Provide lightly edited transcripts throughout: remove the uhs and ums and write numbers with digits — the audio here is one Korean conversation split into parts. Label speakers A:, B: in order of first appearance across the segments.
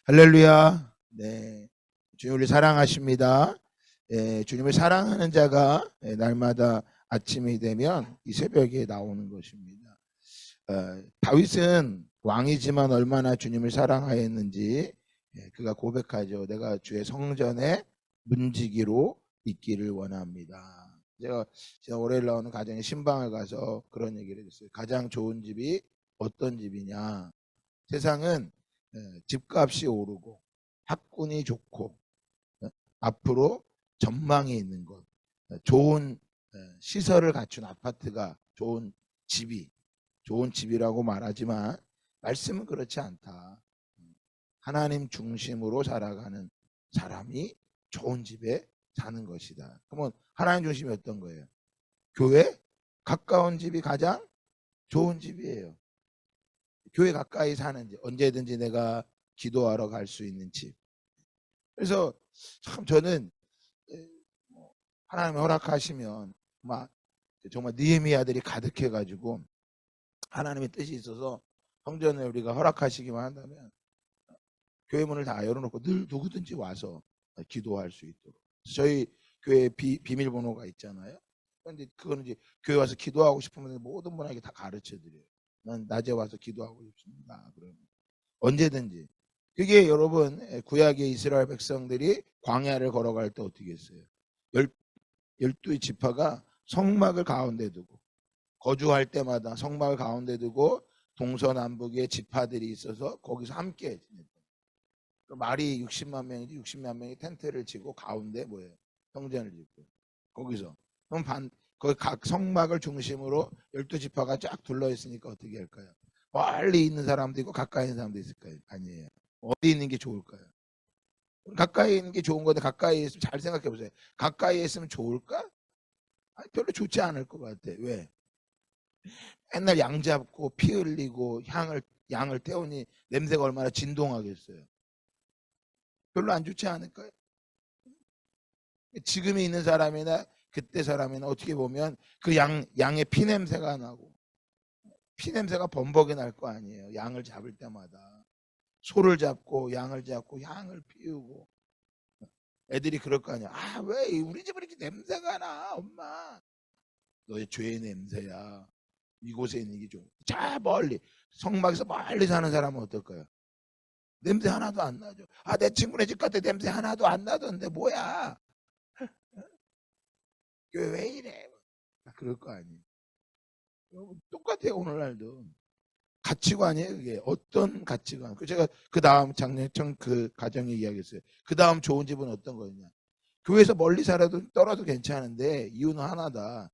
A: 할렐루야. 네. 주님을 사랑하십니다. 주님을 사랑하는 자가 날마다 아침이 되면 이 새벽에 나오는 것입니다. 다윗은 왕이지만 얼마나 주님을 사랑하였는지 그가 고백하죠. 내가 주의 성전에 문지기로 있기를 원합니다. 제가 월요일 나오는 가정의 신방을 가서 그런 얘기를 했어요. 가장 좋은 집이 어떤 집이냐. 세상은 집값이 오르고 학군이 좋고 앞으로 전망이 있는 것, 좋은 시설을 갖춘 아파트가 좋은 집이라고 말하지만 말씀은 그렇지 않다. 하나님 중심으로 살아가는 사람이 좋은 집에 사는 것이다. 그러면 하나님 중심이 어떤 거예요? 교회 가까운 집이 가장 좋은 집이에요. 교회 가까이 사는 집, 언제든지 내가 기도하러 갈 수 있는 집. 그래서 참 저는 하나님이 허락하시면 막 정말 느헤미야들이 가득해가지고 하나님의 뜻이 있어서 성전을 우리가 허락하시기만 한다면 교회 문을 다 열어놓고 늘 누구든지 와서 기도할 수 있도록. 저희 교회 비밀번호가 있잖아요. 그런데 그거는 이제 교회 와서 기도하고 싶으면 모든 분에게 다 가르쳐 드려요. 난 낮에 와서 기도하고 싶습니다. 그러면 언제든지. 그게 여러분 구약의 이스라엘 백성들이 광야를 걸어갈 때 어떻게 했어요? 12 지파가 성막을 가운데 두고 거주할 때마다 성막을 가운데 두고 동서남북의 지파들이 있어서 거기서 함께 지냈다. 말이 60만 명이지 60만 명이 텐트를 치고 가운데 뭐예요? 성전을 짓고 거기서 그럼 거기 각 성막을 중심으로 12지파가 쫙 둘러 있으니까 어떻게 할까요? 멀리 있는 사람도 있고 가까이 있는 사람도 있을까요? 아니에요. 어디 있는 게 좋을까요? 가까이 있는 게 좋은 건데 가까이 있으면 잘 생각해 보세요. 가까이 있으면 좋을까? 아니, 별로 좋지 않을 것 같아. 왜? 맨날 양 잡고 피 흘리고 양을 태우니 냄새가 얼마나 진동하겠어요. 별로 안 좋지 않을까요? 지금에 있는 사람이나 그때 사람이나 어떻게 보면 그 양의 피 냄새가 나고 피 냄새가 범벅이 날 거 아니에요. 양을 잡을 때마다 소를 잡고 양을 피우고 애들이 그럴 거 아니야. 아, 왜 우리 집은 이렇게 냄새가 나, 엄마? 너의 죄의 냄새야. 이곳에 있는 게 좀. 자, 멀리 성막에서 멀리 사는 사람은 어떨까요? 냄새 하나도 안 나죠. 아, 내 친구네 집 갔을 때 냄새 하나도 안 나던데 뭐야? 왜 이래? 그럴 거 아니에요. 똑같아요. 오늘날도 가치관이에요. 그게 어떤 가치관? 제가 그 다음 작년 그 가정에 이야기했어요. 그 다음 좋은 집은 어떤 거냐? 교회에서 멀리 살아도 떨어도 괜찮은데 이유는 하나다.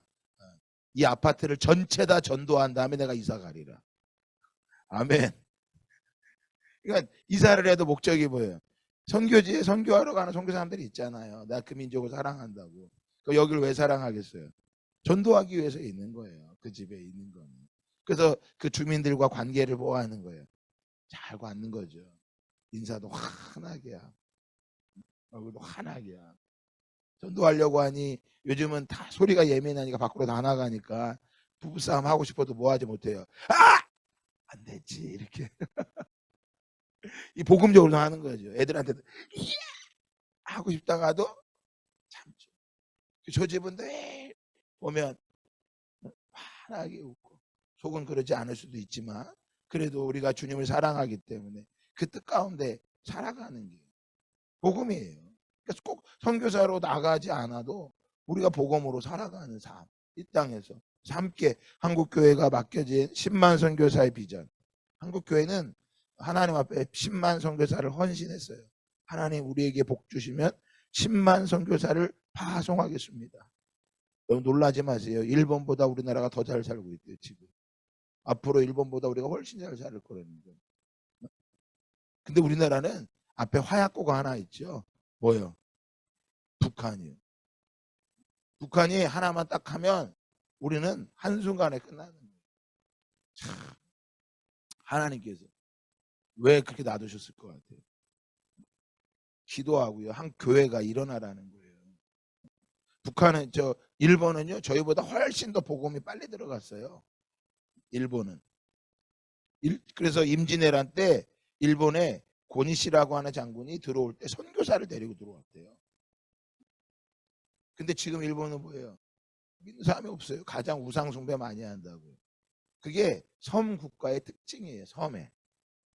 A: 이 아파트를 전체 다 전도한 다음에 내가 이사 가리라. 아멘. 그러니까 이사를 해도 목적이 뭐예요? 선교지에 선교하러 가는 선교사람들이 있잖아요. 나 그 민족을 사랑한다고. 그 여기를 왜 사랑하겠어요? 전도하기 위해서 있는 거예요. 그 집에 있는 거는. 그래서 그 주민들과 관계를 보호하는 거예요. 잘 갖는 거죠. 인사도 환하게 하고 얼굴도 환하게 하고. 전도하려고 하니 요즘은 다 소리가 예민하니까 밖으로 다 나가니까 부부싸움 하고 싶어도 뭐 하지 못해요. 아! 안 됐지 이렇게. 이 복음적으로 하는 거죠. 애들한테도 이야! 하고 싶다가도 참죠. 저 집은 늘 보면 환하게 웃고 속은 그러지 않을 수도 있지만 그래도 우리가 주님을 사랑하기 때문에 그 뜻 가운데 살아가는 게 복음이에요. 그래서 꼭 선교사로 나가지 않아도 우리가 복음으로 살아가는 삶, 이 땅에서 함께 한국교회가 맡겨진 10만 선교사의 비전. 한국교회는 하나님 앞에 10만 선교사를 헌신했어요. 하나님 우리에게 복 주시면 10만 선교사를 파송하겠습니다. 너무 놀라지 마세요. 일본보다 우리나라가 더 잘 살고 있대요 지금. 앞으로 일본보다 우리가 훨씬 잘 살 거라는 거. 근데 우리나라는 앞에 화약고가 하나 있죠. 뭐요? 북한이요. 북한이 하나만 딱 하면 우리는 한순간에 끝나는 거예요. 참, 하나님께서 왜 그렇게 놔두셨을 것 같아요? 기도하고요. 한 교회가 일어나라는 거예요. 북한은 일본은요. 저희보다 훨씬 더 복음이 빨리 들어갔어요. 일본은. 그래서 임진왜란 때 일본에 고니 씨라고 하는 장군이 들어올 때 선교사를 데리고 들어왔대요. 근데 지금 일본은 뭐예요? 믿는 사람이 없어요. 가장 우상 숭배 많이 한다고요. 그게 섬 국가의 특징이에요. 섬에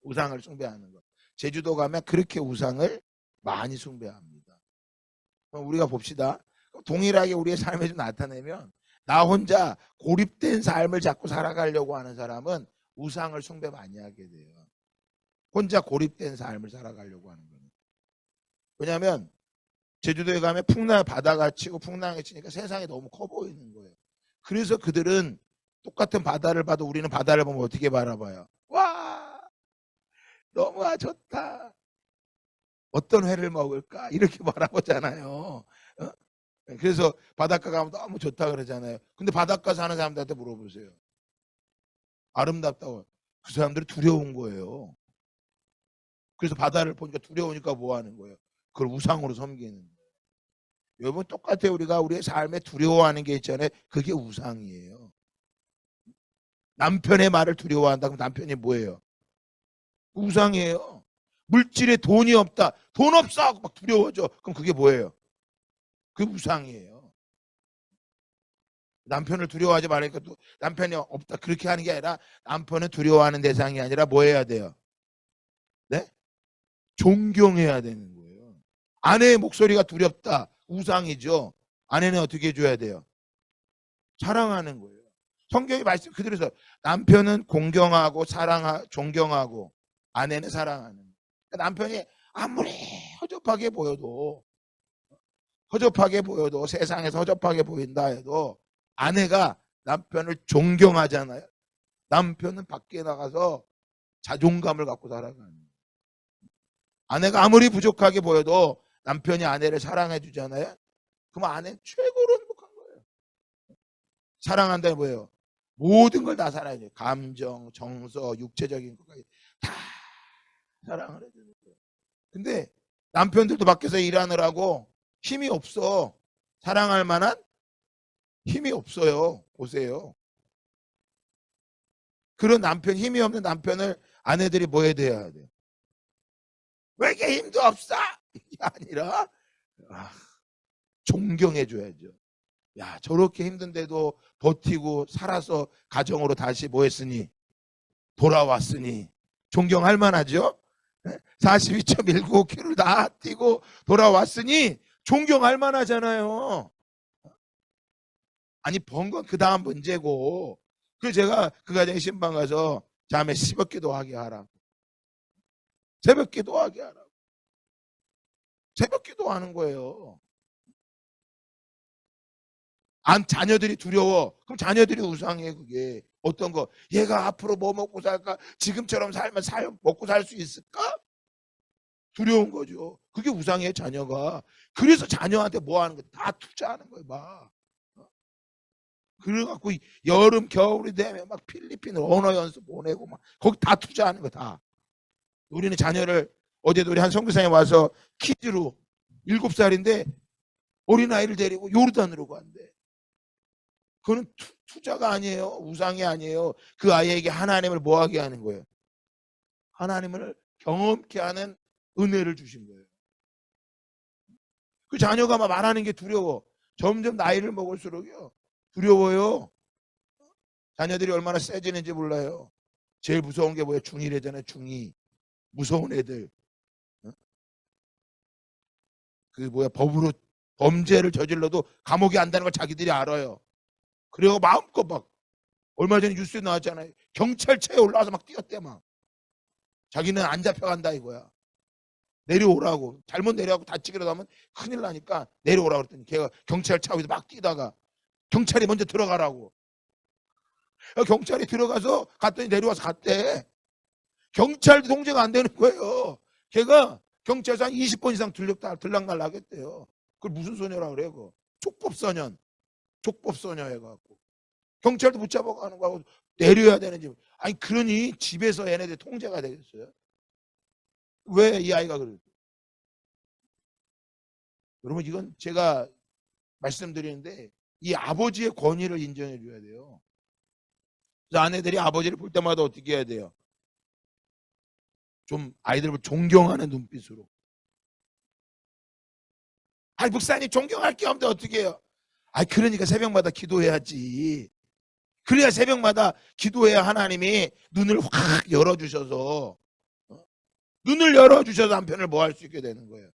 A: 우상을 숭배하는 거. 제주도 가면 그렇게 우상을 많이 숭배합니다. 그럼 우리가 봅시다. 동일하게 우리의 삶에 좀 나타내면, 나 혼자 고립된 삶을 자꾸 살아가려고 하는 사람은 우상을 숭배 많이 하게 돼요. 혼자 고립된 삶을 살아가려고 하는 거예요. 왜냐하면 제주도에 가면 바다가 치고 풍랑이 치니까 세상이 너무 커 보이는 거예요. 그래서 그들은 똑같은 바다를 봐도 우리는 바다를 보면 어떻게 바라봐요? 와, 너무 좋다. 어떤 회를 먹을까? 이렇게 바라보잖아요. 어? 그래서 바닷가 가면 너무 좋다 그러잖아요. 근데 바닷가 사는 사람들한테 물어보세요. 아름답다고. 그 사람들이 두려운 거예요. 그래서 바다를 보니까 두려우니까 뭐 하는 거예요? 그걸 우상으로 섬기는 거예요. 여러분, 똑같아요. 우리가 우리의 삶에 두려워하는 게 있잖아요. 그게 우상이에요. 남편의 말을 두려워한다. 그럼 남편이 뭐예요? 우상이에요. 물질에 돈이 없다. 돈 없어 하고 막 두려워져. 그럼 그게 뭐예요? 그게 우상이에요. 남편을 두려워하지 말으니까 또 남편이 없다 그렇게 하는 게 아니라, 남편은 두려워하는 대상이 아니라 뭐 해야 돼요? 네? 존경해야 되는 거예요. 아내의 목소리가 두렵다. 우상이죠. 아내는 어떻게 해줘야 돼요? 사랑하는 거예요. 성경이 말씀 그대로서 남편은 공경하고 존경하고 아내는 사랑하는 거예요. 그러니까 남편이 아무리 허접하게 보여도 세상에서 허접하게 보인다 해도 아내가 남편을 존경하잖아요. 남편은 밖에 나가서 자존감을 갖고 살아가는 거예요. 아내가 아무리 부족하게 보여도 남편이 아내를 사랑해 주잖아요. 그럼 아내는 최고로 행복한 거예요. 사랑한다는 뭐예요? 모든 걸 다 사랑해 줘요. 감정, 정서, 육체적인 것까지 다 사랑을 해주는 거예요. 근데 남편들도 밖에서 일하느라고 힘이 없어. 사랑할 만한 힘이 없어요. 보세요. 그런 남편, 힘이 없는 남편을 아내들이 뭐 해야 돼요? 왜 이렇게 힘도 없어? 이게 아니라 존경해 줘야죠. 야, 저렇게 힘든데도 버티고 살아서 가정으로 다시 뭐 했으니? 돌아왔으니 존경할 만하죠? 42.195km를 다 뛰고 돌아왔으니 존경할 만하잖아요. 아니, 번 건 그 다음 문제고. 그래서 제가 그 가정에 신방 가서 자매 새벽 기도하게 하라고. 새벽 기도하게 하라고. 새벽 기도하는 거예요. 자녀들이 두려워. 그럼 자녀들이 우상해. 그게 어떤 거? 얘가 앞으로 뭐 먹고 살까? 지금처럼 살면 먹고 살 수 있을까? 두려운 거죠. 그게 우상해, 자녀가. 그래서 자녀한테 뭐 하는 거야? 다 투자하는 거예요, 막. 그래갖고 여름 겨울이 되면 막 필리핀 언어 연수 보내고 막 거기 다 투자하는 거 다. 우리는 자녀를, 어제도 우리 한 선교사님 와서 키즈로 7살인데 어린아이를 데리고 요르단으로 간대. 그거는 투자가 아니에요. 우상이 아니에요. 그 아이에게 하나님을 뭐하게 하는 거예요? 하나님을 경험케 하는 은혜를 주신 거예요. 그 자녀가 막 말하는 게 두려워. 점점 나이를 먹을수록요 두려워요. 자녀들이 얼마나 세지는지 몰라요. 제일 무서운 게 뭐예요? 중2래잖아요. 중2. 무서운 애들. 그 뭐야, 법으로 범죄를 저질러도 감옥에 안 가는 걸 자기들이 알아요. 그리고 마음껏 막, 얼마 전에 뉴스에 나왔잖아요. 경찰차에 올라와서 막 뛰었대. 막 자기는 안 잡혀간다 이거야. 내려오라고. 잘못 내려가고 다치기라도 하면 큰일 나니까 내려오라고 그랬더니 걔가 경찰차 위에서 막 뛰다가 경찰이 먼저 들어가라고. 경찰이 들어가서 갔더니 내려와서 갔대. 경찰도 통제가 안 되는 거예요. 걔가 경찰서 한 20번 이상 들락날락 하겠대요. 그걸 무슨 소녀라 그래요? 그거 촉법소년. 촉법소녀 해갖고 경찰도 붙잡아가는 거하고 내려야 되는지. 아니, 그러니 집에서 얘네들 통제가 되겠어요? 왜 이 아이가 그럴까? 여러분, 이건 제가 말씀드리는데 이 아버지의 권위를 인정해 줘야 돼요. 그래서 아내들이 아버지를 볼 때마다 어떻게 해야 돼요? 좀 아이들을 존경하는 눈빛으로. 아니 목사님 존경할 게 없는데 어떻게 해요? 아니 그러니까 새벽마다 기도해야지. 그래야 새벽마다 기도해야 하나님이 눈을 확 열어주셔서 눈을 열어주셔서 남편을 뭐 할 수 있게 되는 거예요.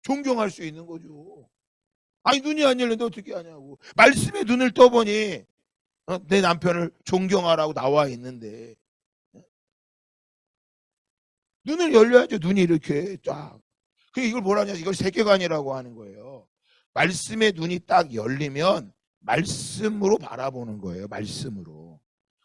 A: 존경할 수 있는 거죠. 아니 눈이 안 열리는데 어떻게 하냐고. 말씀에 눈을 떠보니 내 남편을 존경하라고 나와 있는데 눈을 열려야죠. 눈이 이렇게 쫙. 이걸 뭐라 하냐, 이걸 세계관이라고 하는 거예요. 말씀의 눈이 딱 열리면 말씀으로 바라보는 거예요. 말씀으로.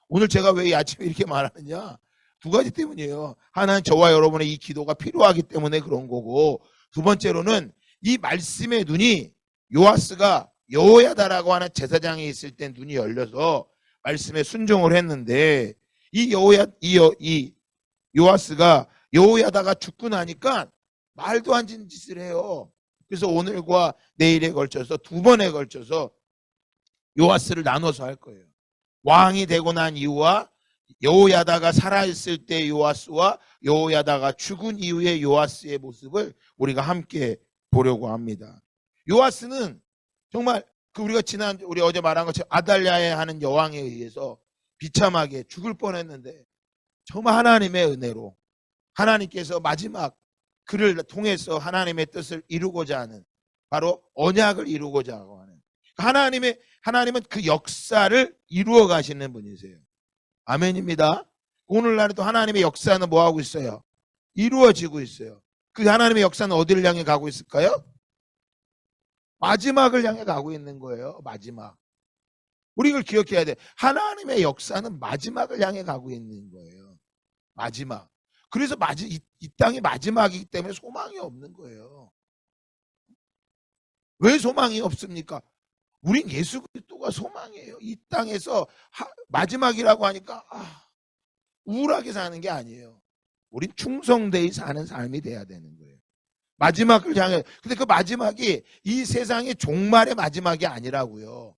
A: 오늘 제가 왜 이 아침에 이렇게 말하느냐, 두 가지 때문이에요. 하나는 저와 여러분의 이 기도가 필요하기 때문에 그런 거고, 두 번째로는 이 말씀의 눈이 요아스가 여호야다라고 하는 제사장이 있을 때 눈이 열려서 말씀에 순종을 했는데, 이 요아스가 여호야다가 죽고 나니까 말도 안 되는 짓을 해요. 그래서 오늘과 내일에 걸쳐서 두 번에 걸쳐서 요아스를 나눠서 할 거예요. 왕이 되고 난 이후와 여호야다가 살아있을 때 요아스와 여호야다가 죽은 이후의 요아스의 모습을 우리가 함께 보려고 합니다. 요아스는 정말 우리 어제 말한 것처럼 아달랴에 하는 여왕에 의해서 비참하게 죽을 뻔했는데 정말 하나님의 은혜로 하나님께서 마지막 그를 통해서 하나님의 뜻을 이루고자 하는, 바로 언약을 이루고자 하는, 하나님은 그 역사를 이루어 가시는 분이세요. 아멘입니다. 오늘날에도 하나님의 역사는 뭐 하고 있어요? 이루어지고 있어요. 그 하나님의 역사는 어디를 향해 가고 있을까요? 마지막을 향해 가고 있는 거예요. 마지막. 우리 이걸 기억해야 돼. 하나님의 역사는 마지막을 향해 가고 있는 거예요. 마지막. 그래서 이 땅이 마지막이기 때문에 소망이 없는 거예요. 왜 소망이 없습니까? 우린 예수 그리스도가 소망이에요. 이 땅에서 마지막이라고 하니까 우울하게 사는 게 아니에요. 우린 충성되이 사는 삶이 돼야 되는 거예요. 마지막을 향해. 근데 그 마지막이 이 세상의 종말의 마지막이 아니라고요.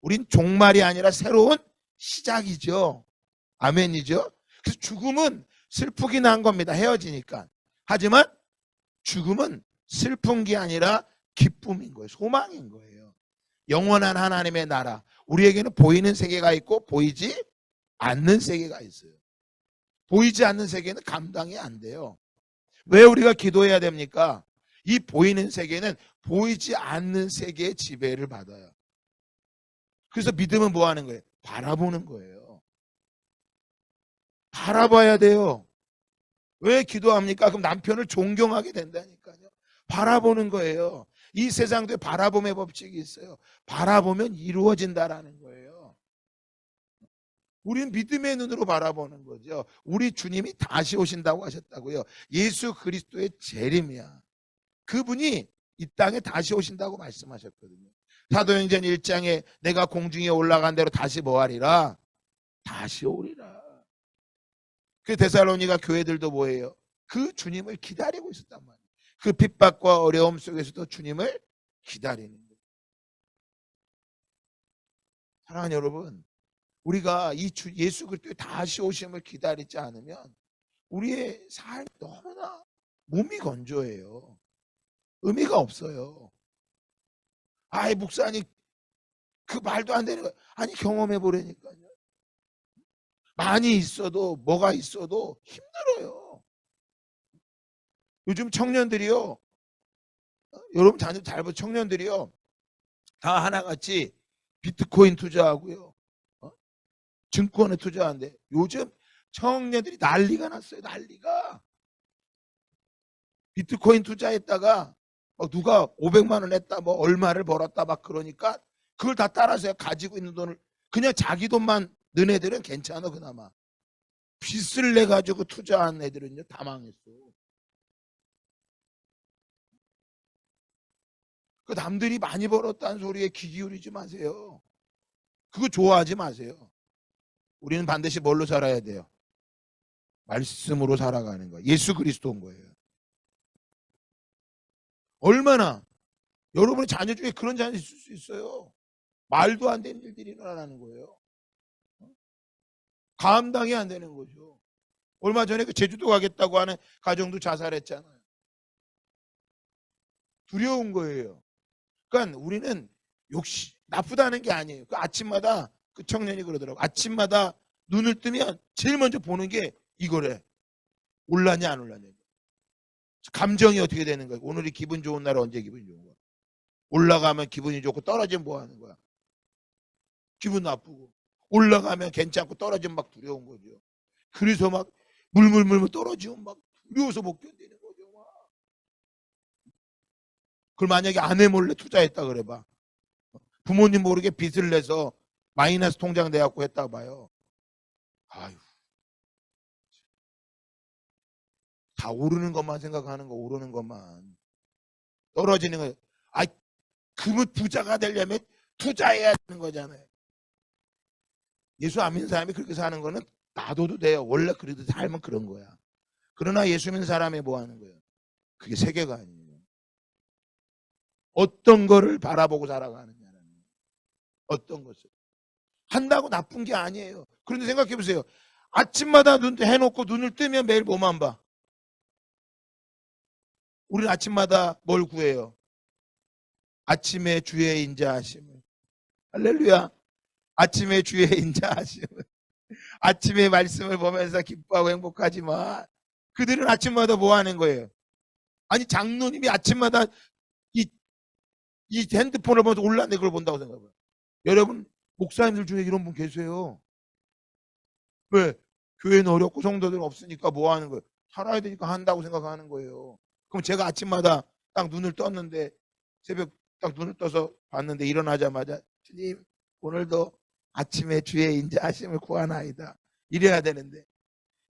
A: 우린 종말이 아니라 새로운 시작이죠. 아멘이죠. 그래서 죽음은 슬프긴 한 겁니다. 헤어지니까. 하지만 죽음은 슬픈 게 아니라 기쁨인 거예요. 소망인 거예요. 영원한 하나님의 나라. 우리에게는 보이는 세계가 있고 보이지 않는 세계가 있어요. 보이지 않는 세계는 감당이 안 돼요. 왜 우리가 기도해야 됩니까? 이 보이는 세계는 보이지 않는 세계의 지배를 받아요. 그래서 믿음은 뭐 하는 거예요? 바라보는 거예요. 바라봐야 돼요. 왜 기도합니까? 그럼 남편을 존경하게 된다니까요. 바라보는 거예요. 이 세상도 바라봄의 법칙이 있어요. 바라보면 이루어진다라는 거예요. 우린 믿음의 눈으로 바라보는 거죠. 우리 주님이 다시 오신다고 하셨다고요. 예수 그리스도의 재림이야. 그분이 이 땅에 다시 오신다고 말씀하셨거든요. 사도행전 1장에 내가 공중에 올라간 대로 다시 뭐하리라? 다시 오리라. 그 데살로니가 교회들도 뭐예요? 그 주님을 기다리고 있었단 말이에요. 그 핍박과 어려움 속에서도 주님을 기다리는 거예요. 사랑하는 여러분, 우리가 이 예수 그리스도의 다시 오심을 기다리지 않으면 우리의 삶이 너무나 몸이 건조해요. 의미가 없어요. 아이 목사님 그 말도 안 되는 거예요. 아니 경험해 보라니까요. 많이 있어도 뭐가 있어도 힘들어요. 요즘 청년들이요, 여러분 잘 보세요. 청년들이요 다 하나같이 비트코인 투자하고요, 증권에 투자하는데 요즘 청년들이 난리가 났어요. 난리가. 비트코인 투자했다가 누가 500만 원 했다, 뭐 얼마를 벌었다 막 그러니까 그걸 다 따라서 가지고 있는 돈을 그냥 자기 돈만 는 애들은 괜찮아. 그나마 빚을 내 가지고 투자한 애들은요 다 망했어. 그 남들이 많이 벌었다는 소리에 귀 기울이지 마세요. 그거 좋아하지 마세요. 우리는 반드시 뭘로 살아야 돼요? 말씀으로 살아가는 거예요. 예수 그리스도인 거예요. 얼마나 여러분의 자녀 중에 그런 자녀 있을 수 있어요. 말도 안 되는 일들이 일어나는 거예요. 감당이 안 되는 거죠. 얼마 전에 그 제주도 가겠다고 하는 가정도 자살했잖아요. 두려운 거예요. 그러니까 우리는 나쁘다는 게 아니에요. 그 아침마다 그 청년이 그러더라고. 아침마다 눈을 뜨면 제일 먼저 보는 게 이거래. 올라냐 안 올라냐. 감정이 어떻게 되는 거야. 오늘이 기분 좋은 날, 언제 기분이 좋은 거야. 올라가면 기분이 좋고 떨어지면 뭐 하는 거야. 기분 나쁘고. 올라가면 괜찮고 떨어지면 막 두려운 거죠. 그래서 막 물물물 떨어지면 막 두려워서 못 견디는 거죠. 막. 그걸 만약에 아내 몰래 투자했다 그래봐. 부모님 모르게 빚을 내서 마이너스 통장 내갖고 했다 봐요. 아유, 다 오르는 것만 생각하는 거, 오르는 것만. 떨어지는 거. 아, 그분 부자가 되려면 투자해야 되는 거잖아요. 예수 안 믿는 사람이 그렇게 사는 거는 놔둬도 돼요. 원래 그래도 살면 그런 거야. 그러나 예수 믿는 사람이 뭐 하는 거예요? 그게 세계가 아니에요. 어떤 거를 바라보고 살아가느냐는 어떤 것을 한다고 나쁜 게 아니에요. 그런데 생각해 보세요. 아침마다 눈 해놓고 눈을 뜨면 매일 뭐만 봐? 우리는 아침마다 뭘 구해요? 아침에 주의 인자하심을. 할렐루야. 아침에 주의 인자하심을. 아침에 말씀을 보면서 기뻐하고 행복하지만 그들은 아침마다 뭐 하는 거예요? 아니 장로님이 아침마다 이 핸드폰을 보면서 올라내 그걸 본다고 생각해요. 여러분 목사님들 중에 이런 분 계세요. 왜? 교회는 어렵고 성도들 없으니까 뭐 하는 거예요? 살아야 되니까 한다고 생각하는 거예요. 그럼 제가 아침마다 딱 눈을 떴는데 새벽 딱 눈을 떠서 봤는데 일어나자마자 주님 오늘도 아침에 주의 인자하심을 구하나이다. 이래야 되는데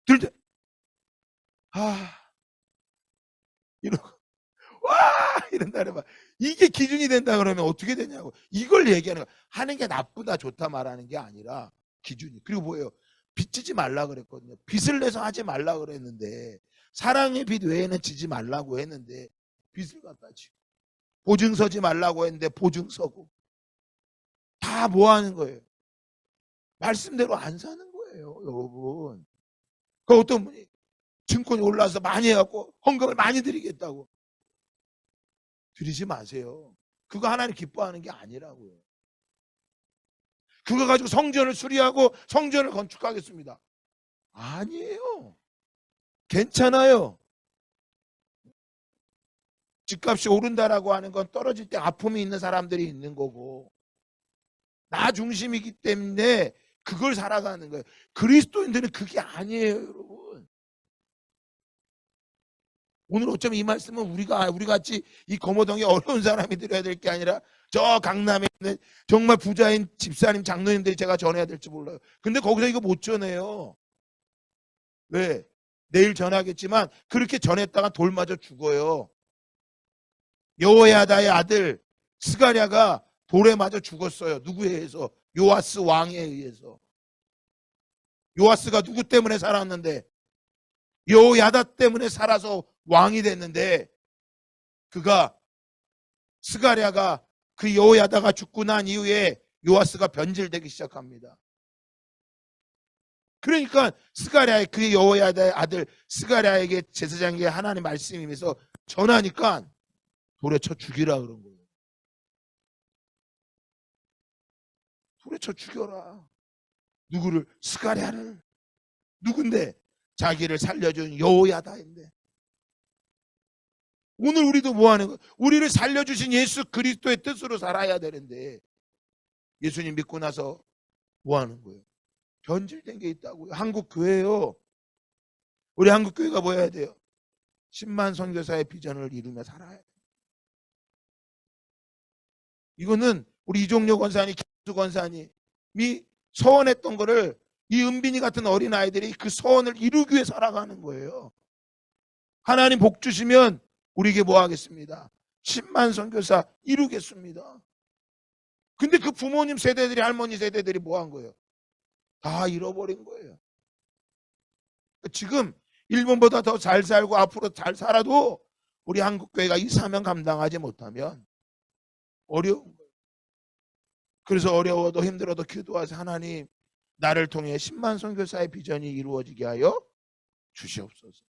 A: 들자 이러고 와 이런다 그래봐. 이게 기준이 된다 그러면 어떻게 되냐고. 이걸 얘기하는 거야. 하는 게 나쁘다 좋다 말하는 게 아니라 기준이. 그리고 뭐예요? 빚지지 말라 그랬거든요. 빚을 내서 하지 말라 그랬는데 사랑의 빚 외에는 지지 말라고 했는데 빚을 갖다 지고 보증 서지 말라고 했는데 보증 서고 다 뭐 하는 거예요? 말씀대로 안 사는 거예요, 여러분. 그 어떤 분이 증권이 올라서 많이 해갖고 헌금을 많이 드리겠다고. 드리지 마세요. 그거 하나님 기뻐하는 게 아니라고요. 그거 가지고 성전을 수리하고 성전을 건축하겠습니다. 아니에요. 괜찮아요. 집값이 오른다라고 하는 건 떨어질 때 아픔이 있는 사람들이 있는 거고 나 중심이기 때문에 그걸 살아가는 거예요. 그리스도인들은 그게 아니에요, 여러분. 오늘 어쩌면 이 말씀은 우리 같이 이 거모동에 어려운 사람이 들어야 될 게 아니라 저 강남에 있는 정말 부자인 집사님 장로님들이 제가 전해야 될지 몰라요. 근데 거기서 이거 못 전해요. 왜? 내일 전하겠지만 그렇게 전했다가 돌 맞아 죽어요. 여호야다의 아들 스가랴가 돌에 맞아 죽었어요. 누구에 의해서? 요아스 왕에 의해서. 요아스가 누구 때문에 살았는데? 여호야다 때문에 살아서 왕이 됐는데 그가 스가랴가 그 여호야다가 죽고 난 이후에 요아스가 변질되기 시작합니다. 그러니까 스가랴의 그 여호야다의 아들 스가랴에게 제사장에게 하나님 말씀이면서 전하니까 돌에 쳐 죽이라 그런 거예요. 돌에 쳐 죽여라. 누구를? 스가랴를. 누군데? 자기를 살려준 여호야다인데. 오늘 우리도 뭐 하는 거야? 우리를 살려주신 예수 그리스도의 뜻으로 살아야 되는데 예수님 믿고 나서 뭐 하는 거예요? 변질된 게 있다고요. 한국 교회요. 우리 한국 교회가 뭐 해야 돼요? 10만 선교사의 비전을 이루며 살아야 돼요. 이거는 우리 이종료 권사님, 김수 권사님이 서원했던 거를 이 은빈이 같은 어린아이들이 그 서원을 이루기 위해 살아가는 거예요. 하나님 복 주시면 우리에게 뭐 하겠습니다? 10만 선교사 이루겠습니다. 근데 그 부모님 세대들이 할머니 세대들이 뭐 한 거예요? 다 잃어버린 거예요. 지금 일본보다 더 잘 살고 앞으로 잘 살아도 우리 한국교회가 이 사명 감당하지 못하면 어려운 거예요. 그래서 어려워도 힘들어도 기도하세요. 하나님 나를 통해 10만 선교사의 비전이 이루어지게 하여 주시옵소서.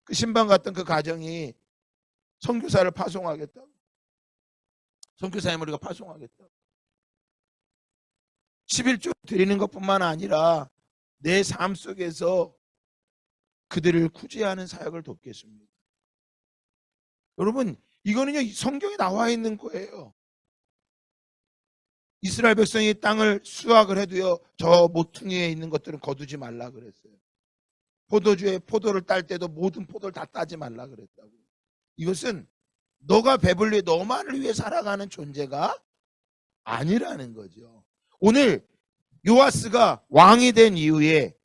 A: 그 신방 갔던 그 가정이 선교사를 파송하겠다고, 선교사님 우리가 파송하겠다고 11조 드리는 것뿐만 아니라 내 삶 속에서 그들을 구제하는 사역을 돕겠습니다. 여러분, 이거는요 성경에 나와 있는 거예요. 이스라엘 백성이 땅을 수확을 해도요 저 모퉁이에 있는 것들은 거두지 말라 그랬어요. 포도주에 포도를 딸 때도 모든 포도를 다 따지 말라 그랬다고. 이것은 너가 배불리 너만을 위해 살아가는 존재가 아니라는 거죠. 오늘 요아스가 왕이 된 이후에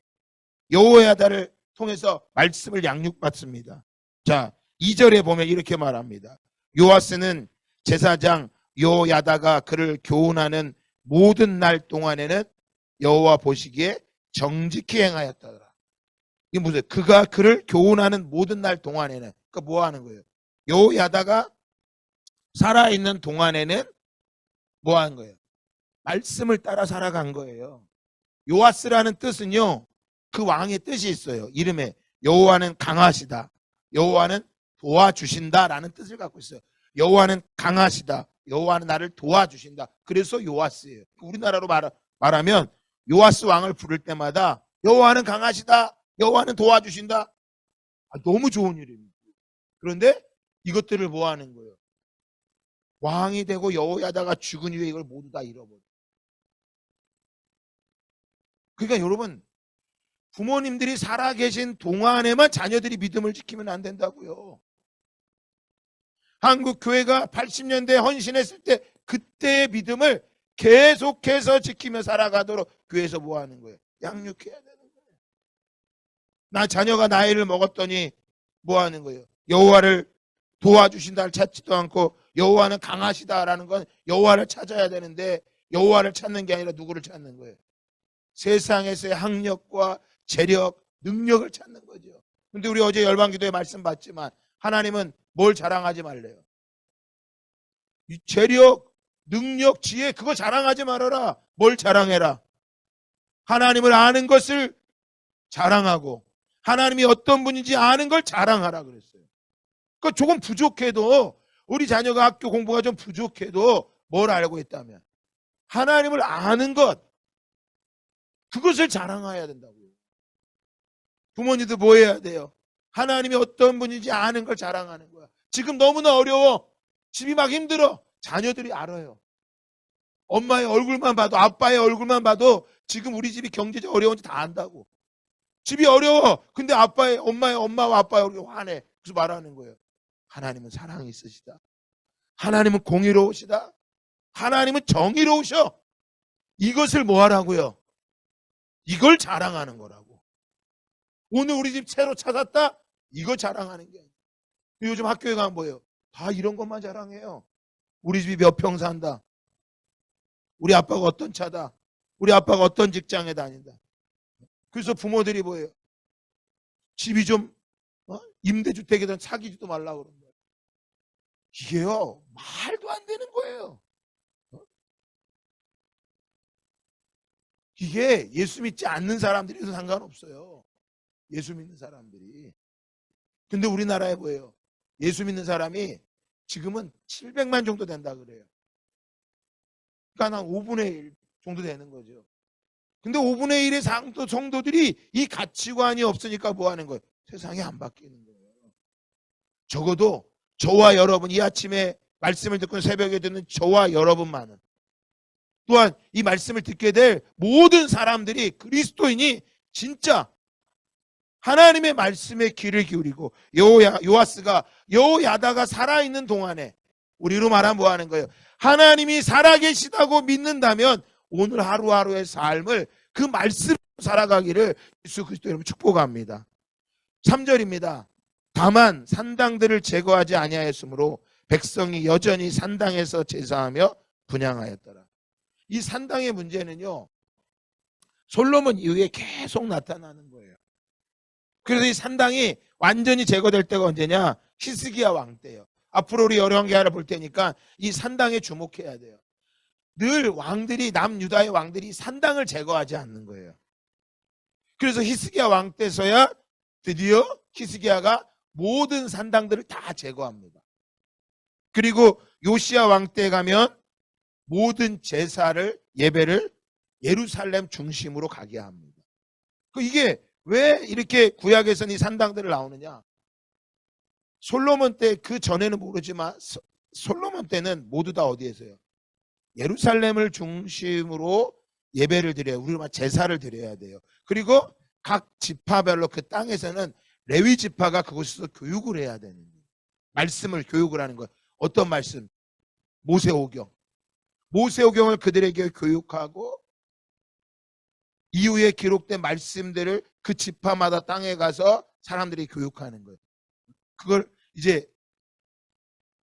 A: 여호야다를 통해서 말씀을 양육받습니다. 자, 2절에 보면 이렇게 말합니다. 요아스는 제사장 여호야다가 그를 교훈하는 모든 날 동안에는 여호와 보시기에 정직히 행하였다더라. 이게 무슨, 그가 그를 교훈하는 모든 날 동안에는, 그러니까 뭐 하는 거예요? 여호야다가 살아있는 동안에는 뭐 하는 거예요? 말씀을 따라 살아간 거예요. 요아스라는 뜻은요 그 왕의 뜻이 있어요. 이름에 여호와는 강하시다, 여호와는 도와주신다 라는 뜻을 갖고 있어요. 여호와는 강하시다, 여호와는 나를 도와주신다. 그래서 요아스예요. 우리나라로 말하면 요아스 왕을 부를 때마다 여호와는 강하시다, 여호와는 도와주신다. 너무 좋은 이름이에요. 그런데 이것들을 뭐 하는 거예요? 왕이 되고 여호야다가 죽은 이후에 이걸 모두 다 잃어버려요. 그러니까 여러분, 부모님들이 살아계신 동안에만 자녀들이 믿음을 지키면 안 된다고요. 한국 교회가 80년대 헌신했을 때 그때의 믿음을 계속해서 지키며 살아가도록 교회에서 뭐 하는 거예요? 양육해야 되는 거예요. 나 자녀가 나이를 먹었더니 뭐 하는 거예요? 여호와를 도와주신다를 찾지도 않고 여호와는 강하시다라는 건 여호와를 찾아야 되는데 여호와를 찾는 게 아니라 누구를 찾는 거예요? 세상에서의 학력과 재력, 능력을 찾는 거죠. 근데 우리 어제 열방기도에 말씀 봤지만 하나님은 뭘 자랑하지 말래요? 이 재력, 능력, 지혜 그거 자랑하지 말아라. 뭘 자랑해라? 하나님을 아는 것을 자랑하고 하나님이 어떤 분인지 아는 걸 자랑하라 그랬어요. 그러니까 조금 부족해도, 우리 자녀가 학교 공부가 좀 부족해도 뭘 알고 있다면 하나님을 아는 것, 그것을 자랑해야 된다고요. 부모님도 뭐 해야 돼요? 하나님이 어떤 분인지 아는 걸 자랑하는 거야. 지금 너무나 어려워. 집이 막 힘들어. 자녀들이 알아요. 엄마의 얼굴만 봐도, 아빠의 얼굴만 봐도 지금 우리 집이 경제적 어려운지 다 안다고. 집이 어려워. 근데 엄마와 아빠의 얼굴이 화내. 그래서 말하는 거예요. 하나님은 사랑이 있으시다. 하나님은 공의로우시다. 하나님은 정의로우셔. 이것을 뭐 하라고요? 이걸 자랑하는 거라고. 오늘 우리 집 새로 찾았다? 이거 자랑하는 게 아니에요. 요즘 학교에 가면 뭐예요? 다 이런 것만 자랑해요. 우리 집이 몇 평 산다. 우리 아빠가 어떤 차다. 우리 아빠가 어떤 직장에 다닌다. 그래서 부모들이 뭐예요? 집이 좀 임대주택이든 사귀지도 말라고 그러는 거예요. 이게요 말도 안 되는 거예요. 이게 예수 믿지 않는 사람들이도 상관없어요. 예수 믿는 사람들이. 근데 우리나라에 뭐예요? 예수 믿는 사람이 지금은 700만 정도 된다 그래요. 그러니까 한 5분의 1 정도 되는 거죠. 근데 5분의 1의 성도들이 이 가치관이 없으니까 뭐 하는 거예요? 세상이 안 바뀌는 거예요. 적어도 저와 여러분, 이 아침에 말씀을 듣고 새벽에 듣는 저와 여러분만은, 또한 이 말씀을 듣게 될 모든 사람들이, 그리스도인이 진짜 하나님의 말씀에 귀를 기울이고 요아스가 여호야다가 살아있는 동안에, 우리로 말하면 뭐 하는 거예요? 하나님이 살아계시다고 믿는다면 오늘 하루하루의 삶을 그 말씀으로 살아가기를 예수 그리스도 이름으로 축복합니다. 3절입니다. 다만 산당들을 제거하지 아니하였으므로 백성이 여전히 산당에서 제사하며 분향하였더라. 이 산당의 문제는요 솔로몬 이후에 계속 나타나는 거예요. 그래서 이 산당이 완전히 제거될 때가 언제냐? 히스기야 왕 때예요. 앞으로 우리 열왕기하를 볼 테니까 이 산당에 주목해야 돼요. 늘 왕들이, 남유다의 왕들이 산당을 제거하지 않는 거예요. 그래서 히스기야 왕 때서야 드디어 히스기야가 모든 산당들을 다 제거합니다. 그리고 요시야 왕 때 가면 모든 제사를 예배를 예루살렘 중심으로 가게 합니다. 이게 왜 이렇게 구약에서는 이 산당들을 나오느냐? 솔로몬 때, 그 전에는 모르지만 솔로몬 때는 모두 다 어디에서요? 예루살렘을 중심으로 예배를 드려요. 우리가 제사를 드려야 돼요. 그리고 각 지파별로 그 땅에서는 레위 지파가 그곳에서 교육을 해야 되는 거예요. 말씀을 교육을 하는 거예요. 어떤 말씀? 모세오경. 모세오경을 그들에게 교육하고 이후에 기록된 말씀들을 그 지파마다 땅에 가서 사람들이 교육하는 거예요. 그걸 이제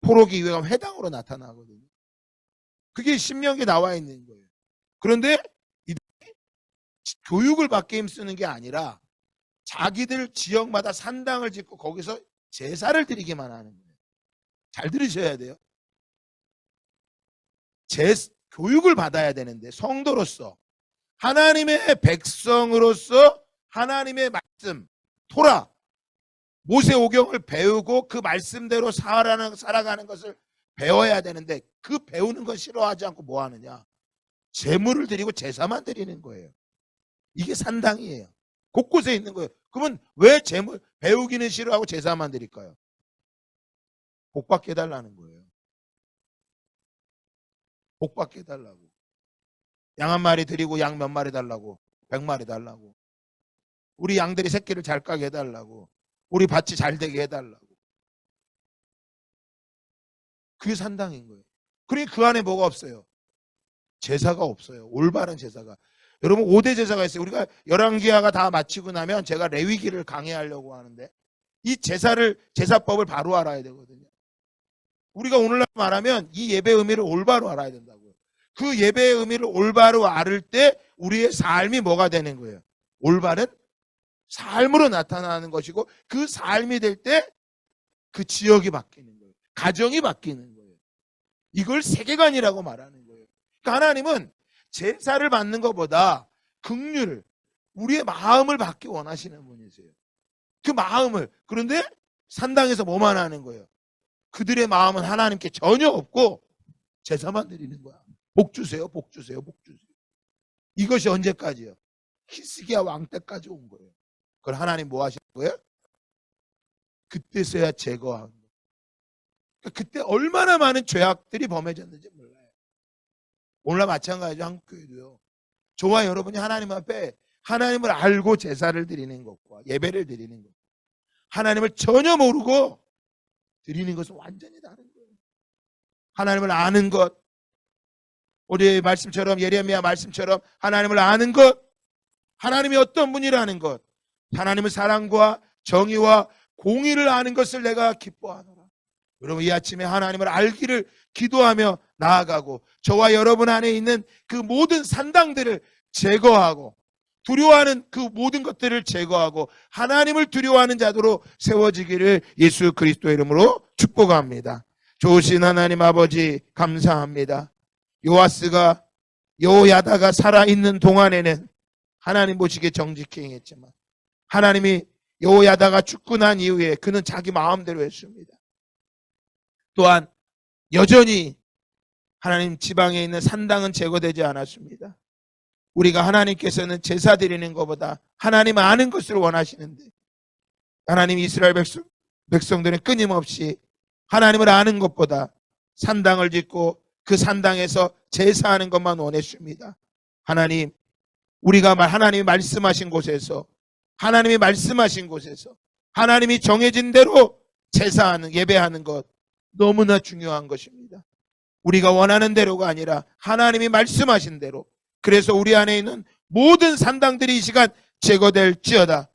A: 포로기 이후에 회당으로 나타나거든요. 그게 신명기에 나와 있는 거예요. 그런데 교육을 받게 힘쓰는 게 아니라 자기들 지역마다 산당을 짓고 거기서 제사를 드리기만 하는 거예요. 잘 들으셔야 돼요. 교육을 받아야 되는데 성도로서 하나님의 백성으로서 하나님의 말씀 토라 모세오경을 배우고 그 말씀대로 살아가는 것을 배워야 되는데 그 배우는 건 싫어하지 않고 뭐 하느냐? 제물을 드리고 제사만 드리는 거예요. 이게 산당이에요. 곳곳에 있는 거예요. 그러면 왜 제물 배우기는 싫어하고 제사만 드릴까요? 복 받게 해달라는 거예요. 복 받게 해달라고. 양 한 마리 드리고 양 몇 마리 달라고. 100마리 달라고. 우리 양들이 새끼를 잘 까게 해달라고. 우리 밭이 잘 되게 해달라고. 그게 산당인 거예요. 그러니 그 안에 뭐가 없어요? 제사가 없어요. 올바른 제사가. 여러분 5대 제사가 있어요. 우리가 열왕기하가 다 마치고 나면 제가 레위기를 강해하려고 하는데 이 제사법을 바로 알아야 되거든요. 우리가 오늘날 말하면 이 예배의 의미를 올바로 알아야 된다고요. 그 예배의 의미를 올바로 알을 때 우리의 삶이 뭐가 되는 거예요? 올바른 삶으로 나타나는 것이고 그 삶이 될 때 그 지역이 바뀌는 거예요. 가정이 바뀌는 거예요. 이걸 세계관이라고 말하는 거예요. 그러니까 하나님은 제사를 받는 것보다 긍휼을 우리의 마음을 받기 원하시는 분이세요. 그 마음을. 그런데 산당에서 뭐만 하는 거예요? 그들의 마음은 하나님께 전혀 없고 제사만 드리는 거야. 복 주세요, 복 주세요, 복 주세요. 이것이 언제까지요? 히스기야 왕 때까지 온 거예요. 그걸 하나님 뭐 하신 거예요? 그때서야 제거한 거예요. 그때 얼마나 많은 죄악들이 범해졌는지 몰라요. 오늘날 마찬가지죠. 한국교회도요. 저와 여러분이 하나님 앞에 하나님을 알고 제사를 드리는 것과 예배를 드리는 것, 하나님을 전혀 모르고 드리는 것은 완전히 다른 거예요. 하나님을 아는 것, 우리 말씀처럼 예레미야 말씀처럼 하나님을 아는 것, 하나님이 어떤 분이라는 것, 하나님의 사랑과 정의와 공의를 아는 것을 내가 기뻐하노라. 여러분 이 아침에 하나님을 알기를 기도하며 나아가고 저와 여러분 안에 있는 그 모든 산당들을 제거하고 두려워하는 그 모든 것들을 제거하고 하나님을 두려워하는 자도로 세워지기를 예수 그리스도의 이름으로 축복합니다. 좋으신 하나님 아버지 감사합니다. 여호야다가 살아있는 동안에는 하나님 보시기에 정직히 행했지만 하나님이 여호야다가 죽고 난 이후에 그는 자기 마음대로 했습니다. 또한 여전히 하나님 지방에 있는 산당은 제거되지 않았습니다. 우리가 하나님께서는 제사 드리는 것보다 하나님 아는 것을 원하시는데 하나님 이스라엘 백성들은 끊임없이 하나님을 아는 것보다 산당을 짓고 그 산당에서 제사하는 것만 원했습니다. 하나님, 우리가 하나님이 말씀하신 곳에서 하나님이 말씀하신 곳에서 하나님이 정해진 대로 제사하는 예배하는 것 너무나 중요한 것입니다. 우리가 원하는 대로가 아니라 하나님이 말씀하신 대로. 그래서 우리 안에 있는 모든 산당들이 이 시간 제거될지어다.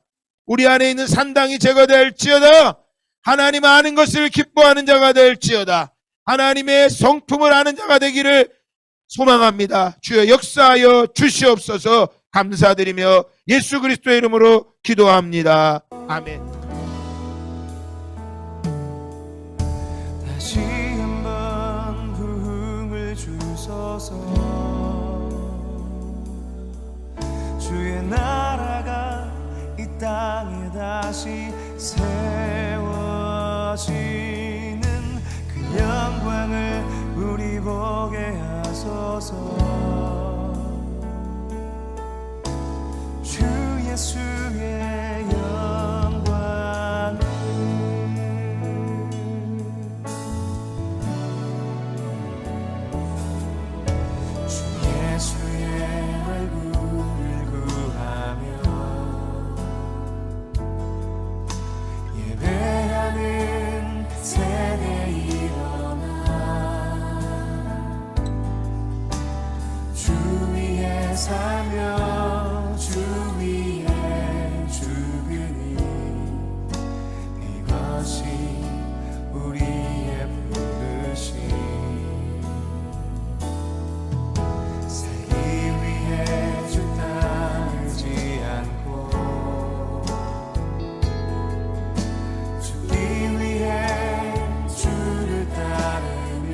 A: 우리 안에 있는 산당이 제거될지어다. 하나님 아는 것을 기뻐하는 자가 될지어다. 하나님의 성품을 아는 자가 되기를 소망합니다. 주여 역사하여 주시옵소서. 감사드리며 예수 그리스도의 이름으로 기도합니다. 아멘.
B: 다시 한번 부흥을 주소서. 주의 나라가 다시 세워지는 그 영광을 우리 보게 하소서. 주 예수의 영광을 주 예수의 얼굴을 구하며 예배하는 세대 일어나 주 위에 살며 주 위에 죽으니 이것이 우리의 부르심. 살기 위해 주 따르지 않고 죽기 위해 주를 따르며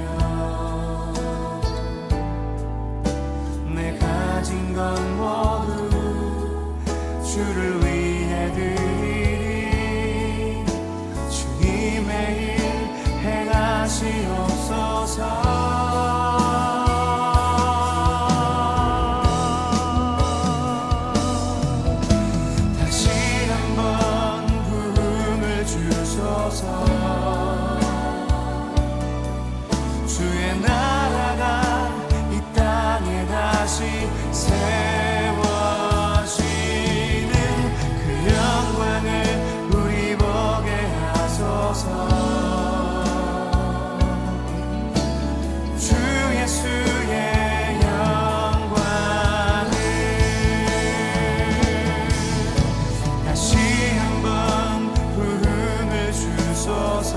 B: 내 가진 건 모두 주를 위해 드리리. 주님의 일 행하시옵소서. 다시 한번 부흥을 주소서. 주의 나라가 이 땅에 다시 세워지는 그 영광을 우리 보게 하소서. 주 예수의 영광을 다시 한번 부흥을 주소서.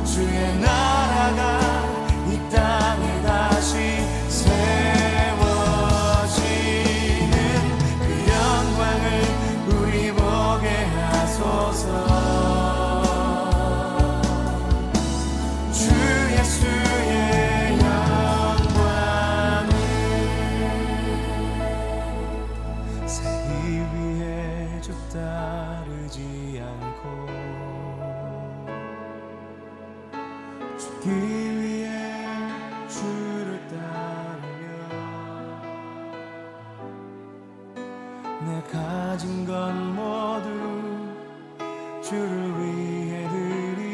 B: 주의 나라가 이 땅에 다시 세워지는 그 영광을 우리 보게 하소서. 주 예수의 영광을 살기 위해 주 따르지 않고 죽기 위해 주를 따르며 내 가진 건 모두 주를 위해 드리리.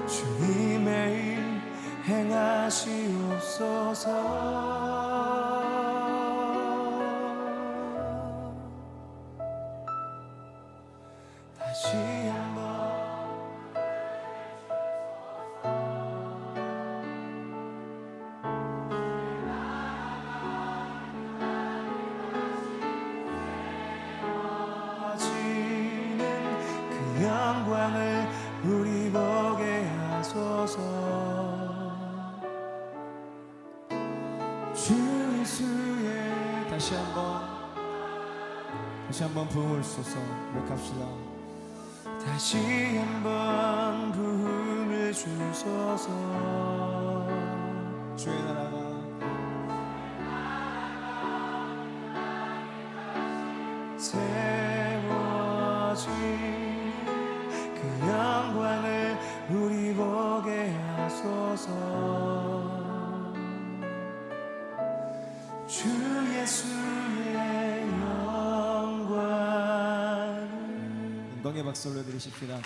B: 주님의 일 행하시옵소서. 다시 한번 지는 그 영광을 우리 보게 하소서. 주 예수의 다시 한번 부흥을 주소서. 고백합시다. 다시 한번 부흥을 주소서. 주의 나라가 세워진 그 영광을 우리 보게 하소서. 주 예수의 영광. 영광의 박수 올려드리십시다.